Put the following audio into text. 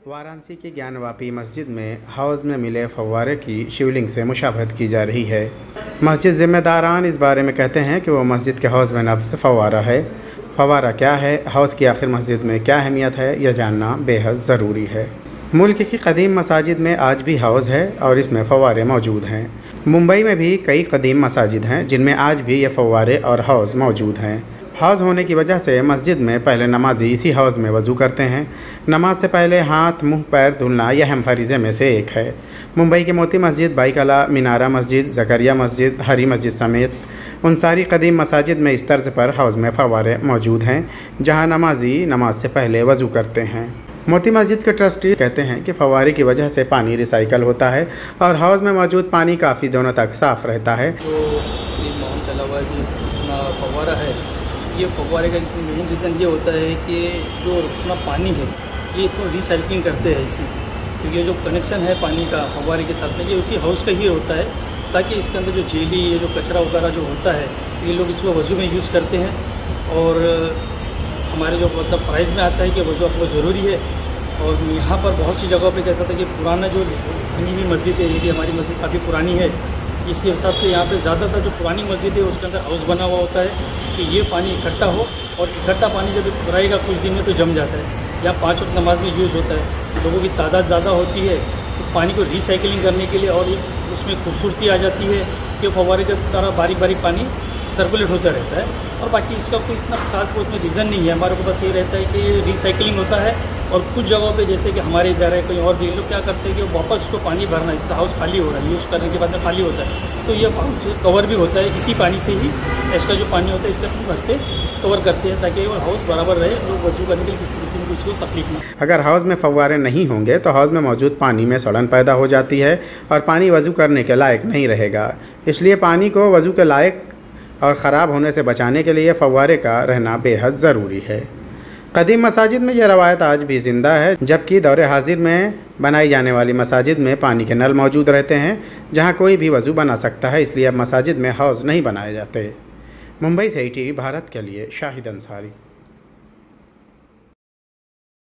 वाराणसी की ज्ञानवापी मस्जिद में हौज़ में मिले फव्वारे की शिवलिंग से मुशाबहत की जा रही है। मस्जिद ज़िम्मेदारान इस बारे में कहते हैं कि वो मस्जिद के हौज़ में नफ्स फव्वारा है। फव्वारा क्या है, हौज़ की आखिर मस्जिद में क्या अहमियत है, यह जानना बेहद ज़रूरी है। मुल्क की कदीम मसाजिद में आज भी हौज़ है और इसमें फव्वारे मौजूद हैं। मुंबई में भी कई कदीम मसाजिद हैं जिनमें आज भी ये फव्वारे और हौज़ मौजूद हैं। हौज़ होने की वजह से मस्जिद में पहले नमाजी इसी हौज़ में वज़ू करते हैं। नमाज से पहले हाथ मुंह पैर धुलना यह अहम फरीज़े में से एक है। मुंबई की मोती मस्जिद, बाईकला, मीनारा मस्जिद, ज़करिया मस्जिद, हरी मस्जिद समेत उन सारी कदीम मसाजिद में इस तर्ज पर हौज़ में फव्वारे मौजूद हैं जहां नमाजी नमाज से पहले वज़ू करते हैं। मोती मस्जिद के ट्रस्टी कहते हैं कि फव्वारे की वजह से पानी रिसाइकल होता है और हौज़ में मौजूद पानी काफ़ी दिनों तक साफ़ रहता है। फव्वारा है, ये फव्वारे का मेन रीज़न ये होता है कि जो अपना पानी है ये इसको रिसाइकलिंग करते हैं इसी, क्योंकि जो कनेक्शन है पानी का फव्वारे के साथ में ये उसी हाउस का ही होता है, ताकि इसके अंदर जो जेली, ये जो कचरा वगैरह जो होता है ये लोग इसको वज़ू में यूज़ करते हैं। और हमारे जो मतलब प्राइस में आता है कि वज़ू आपको ज़रूरी है। और यहाँ पर बहुत सी जगहों पर कैसा था कि पुराना जो बनी हुई मस्जिद है, ये भी हमारी मस्जिद काफ़ी पुरानी है, इस हिसाब से यहाँ पे ज़्यादातर जो पुरानी मस्जिद है उसके अंदर हाउस बना हुआ होता है कि ये पानी इकट्ठा हो, और इकट्ठा पानी जब रहेगा कुछ दिन में तो जम जाता है। यहाँ 5 वक्त नमाज में यूज़ होता है, लोगों की तादाद ज़्यादा होती है तो पानी को रिसाइकलिंग करने के लिए और उसमें खूबसूरती आ जाती है कि फव्वारे की तरह बारीक बारीक पानी सर्कुलेट होता रहता है। और बाकी इसका कोई इतना खास उसमें रीज़न नहीं है, हमारे को बस ये रहता है कि रिसाइकलिंग होता है। और कुछ जगहों पे जैसे कि हमारे इधर है, कहीं और भी लोग क्या करते हैं कि वापस उसको पानी भरना, जैसे हाउस खाली हो रहा है, यूज़ करने के बाद में खाली होता है तो ये हाउस कवर भी होता है इसी पानी से ही, एक्स्ट्रा जो पानी होता है इससे अपन भर के कवर करते हैं ताकि वो हाउस बराबर रहे, लोग वज़ू करने के लिए किसी को किसी को तकलीफ ना। अगर हौज़ में फव्वारे नहीं होंगे तो हौज़ में मौजूद पानी में सड़न पैदा हो जाती है और पानी वज़ू करने के लायक नहीं रहेगा। इसलिए पानी को वज़ू के लायक और ख़राब होने से बचाने के लिए फव्वारे का रहना बेहद ज़रूरी है। कदीम मसाजिद में यह रवायत आज भी ज़िंदा है, जबकि दौरे हाजिर में बनाई जाने वाली मसाजिद में पानी के नल मौजूद रहते हैं जहां कोई भी वज़ू बना सकता है, इसलिए अब मसाजिद में हौज़ नहीं बनाए जाते। मुंबई से ITV भारत के लिए शाहिद अंसारी।